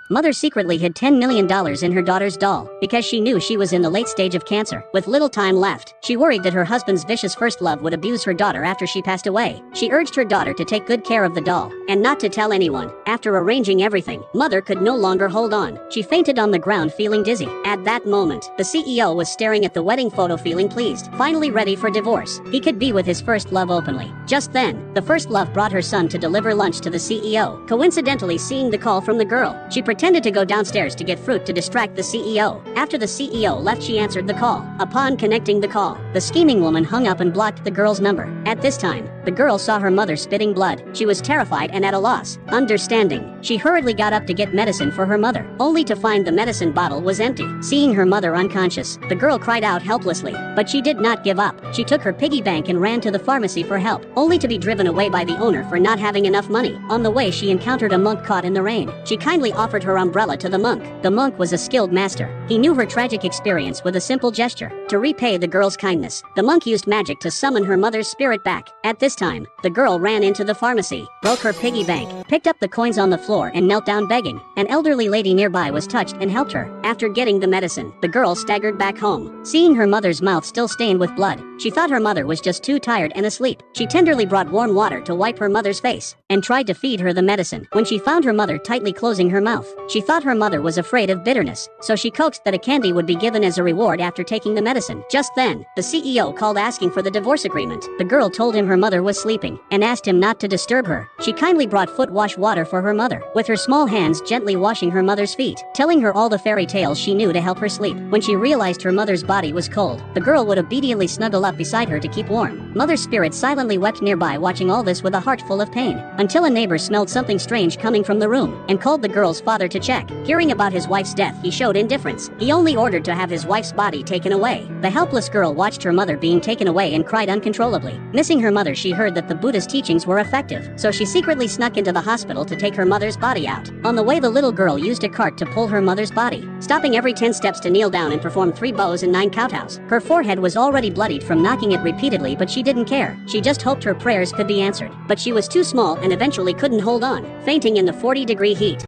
Mother secretly hid $10 million in her daughter's doll because she knew she was in the late stage of cancer. With little time left, she worried that her husband's vicious first love would abuse her daughter after she passed away. She urged her daughter to take good care of the doll and not to tell anyone. After arranging everything, Mother could no longer hold on. She fainted on the ground feeling dizzy. At that moment, the CEO was staring at the wedding photo feeling pleased, finally ready for divorce. He could be with his first love openly. Just then, the first love brought her son to deliver lunch to the CEO, coincidentally seeing the call from the girl. She pretended to go downstairs to get fruit to distract the CEO. After the CEO left, she answered the call. Upon connecting the call, the scheming woman hung up and blocked the girl's number. At this time, the girl saw her mother spitting blood. She was terrified and at a loss. Understanding, she hurriedly got up to get medicine for her mother, only to find the medicine bottle was empty. Seeing her mother unconscious, the girl cried out helplessly, but she did not give up. She took her piggy bank and ran to the pharmacy for help, only to be driven away by the owner for not having enough money. On the way, she encountered a monk caught in the rain. She kindly offered her umbrella to the monk. The monk was a skilled master. He knew her tragic experience with a simple gesture. To repay the girl's kindness, the monk used magic to summon her mother's spirit back. At this time, the girl ran into the pharmacy, broke her piggy bank, picked up the coins on the floor and knelt down begging. An elderly lady nearby was touched and helped her. After getting the medicine, the girl staggered back home. Seeing her mother's mouth still stained with blood, she thought her mother was just too tired and asleep. She tenderly brought warm water to wipe her mother's face and tried to feed her the medicine. When she found her mother tightly closing her mouth, she thought her mother was afraid of bitterness, so she coaxed that a candy would be given as a reward after taking the medicine. Just then, the CEO called asking for the divorce agreement. The girl told him her mother was sleeping and asked him not to disturb her. She kindly brought foot wash water for her mother, with her small hands gently washing her mother's feet, telling her all the fairy tales she knew to help her sleep. When she realized her mother's body was cold, the girl would obediently snuggle up beside her to keep warm. Mother's spirit silently wept nearby, watching all this with a heart full of pain, until a neighbor smelled something strange coming from the room and called the girl's father to check. Hearing about his wife's death, he showed indifference. He only ordered to have his wife's body taken away. The helpless girl watched her mother being taken away and cried uncontrollably. Missing her mother, she heard that the Buddhist teachings were effective, so she secretly snuck into the hospital to take her mother's body out. On the way, the little girl used a cart to pull her mother's body, stopping every 10 steps to kneel down and perform 3 bows and 9 kowtows. Her forehead was already bloodied from knocking it repeatedly, but she didn't care. She just hoped her prayers could be answered. But she was too small and eventually couldn't hold on, fainting in the 40-degree heat.